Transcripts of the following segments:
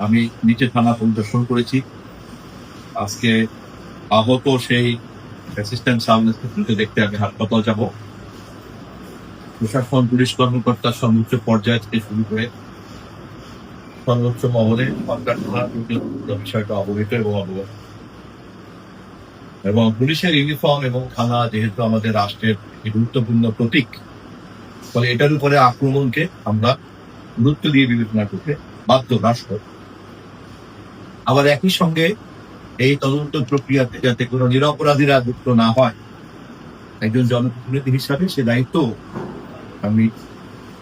আমি নিচে থানা পরিদর্শন করেছি। আজকে আহত সেই অ্যাসিস্ট্যান্ট সাব ইন্সপেক্টরকে দেখতে আমি হাসপাতাল যাব। প্রশাসন, পুলিশ কর্মকর্তা সর্বোচ্চ পর্যায় থেকে শুরু করে সর্বোচ্চ মহলে বিষয়টা অবহিত এবং অবগত। এবং পুলিশের ইউনিফর্ম এবং থানা যেহেতু আমাদের রাষ্ট্রের গুরুত্বপূর্ণ প্রতীক, ফলে এটার উপরে আক্রমণকে আমরা গুরুত্ব দিয়ে বিবেচনা করতে বাধ্য রাষ্ট্র। আবার একই সঙ্গে এই তদন্ত প্রক্রিয়াতে যাতে কোনো নিরপরাধীরা যুক্ত না হয়, একজন জনপ্রতিনিধি হিসাবে সে দায়িত্ব আমি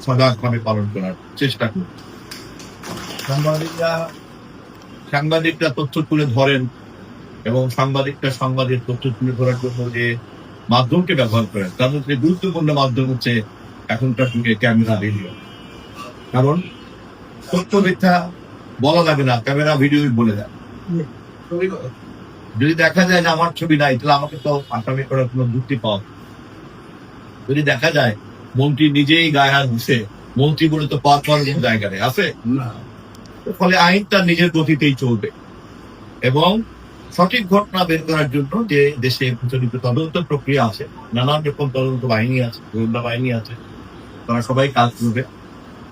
সজাগভাবে পালন করার চেষ্টা করি। সাংবাদিকরা তথ্য তুলে ধরেন এবং সাংবাদিক তথ্য তুলে ধরার জন্য যে মাধ্যমকে ব্যবহার করেন, তার মধ্যে গুরুত্বপূর্ণ মাধ্যম হচ্ছে এখনকার যুগে ক্যামেরা, ভিডিও। কারণ সত্য মিথ্যা বলা লাগে না, ক্যামেরা ভিডিও বলে দেয়। যদি দেখা যায় যে আমার ছবি নাই, তাহলে আমাকে তো আসামি করার কোনো যুক্তি পাওয়া। যদি দেখা যায় মন্ত্রী নিজেই গায়ে হাত দিছে, মন্ত্রী বলে তো পাওয়ার কোনো জায়গা নেই আছে, ফলে আইনটা নিজের গতিতেই চলবে। এবং সঠিক ঘটনা বের করার জন্য যে দেশে প্রচলিত তদন্ত প্রক্রিয়া আছে, নানান রকম তদন্ত বাহিনী আছে, গোয়েন্দা বাহিনী আছে, তারা সবাই কাজ করবে।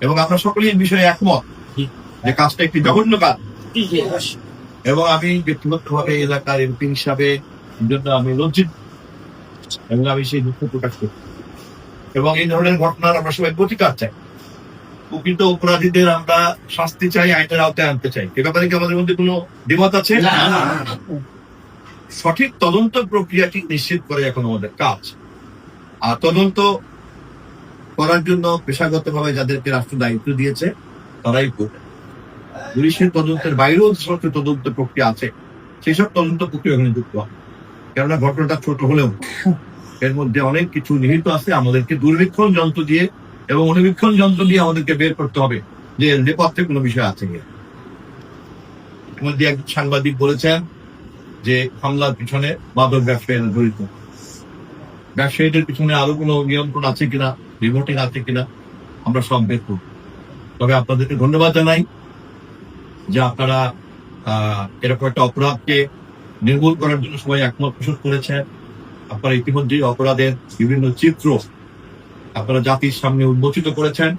এবং আমরা সকলেই এই বিষয়ে একমত যে কাজটা একটি জঘন্য কাজ। এবং আমি ব্যক্তিগতভাবে এলাকার এমপি হিসাবে জন্য আমি লজ্জিত এবং আমি সেই দুঃখ প্রকাশ করি। এবং এই ধরনের ঘটনার আমরা সবাই প্রতিকার চাই, প্রকৃত অপরাধীদের আমরা শাস্তি চাই, আইনের আওতায় আনতে চাই। এ ব্যাপারে কি আমাদের মধ্যে কোনো দ্বিমত আছে? সঠিক তদন্ত প্রক্রিয়াটি নিশ্চিত করে এখন আমাদের কাজ। আর তদন্ত করার জন্য পেশাগতভাবে যাদেরকে রাষ্ট্র দায়িত্ব দিয়েছে তারাই করবে। পুলিশের তদন্তের বাইরেও যে তদন্ত প্রক্রিয়া আছে, সেই সব তদন্ত প্রক্রিয়া এখানে যুক্ত হবে। কেননা ঘটনাটা ছোট হলেও এর মধ্যে অনেক কিছু নিহিত আছে। আমাদেরকে দূরবীক্ষণ যন্ত্র দিয়ে এবং অনুবীক্ষণ যন্ত্র দিয়ে আমাদেরকে বের করতে হবে যে এর নেপথ্যে কোনো বিষয় আছে কিনা। মধ্যে একজন সাংবাদিক বলেছেন যে হামলার পিছনে মাদক ব্যবসায়ীরা জড়িত। ব্যবসায়ীদের পিছনে আরো কোনো নিয়ন্ত্রণ আছে কিনা, রিমোটিং আছে কিনা, আমরা সব বের করব। তবে আপনাদেরকে ধন্যবাদ জানাই যে আপনারা এরকম একটা অপরাধকে নির্মূল করার জন্য সবাই একমত পোষণ করেছেন। আপনারা ইতিমধ্যেই অপরাধের বিভিন্ন চিত্র আপনারা জাতির সামনে উন্মোচিত করেছেন,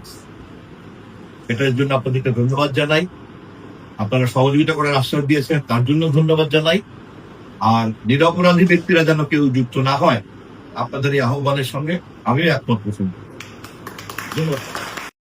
এটার জন্য আপনাদেরকে ধন্যবাদ জানাই। আপনারা সহযোগিতা করার আশ্বাস দিয়েছেন, তার জন্য ধন্যবাদ জানাই। আর নিরপরাধী ব্যক্তিরা যেন কেউ যুক্ত না হয়, আপনাদের এই আহ্বানের সঙ্গে আমিও একমত পোষণ করি। ধন্যবাদ।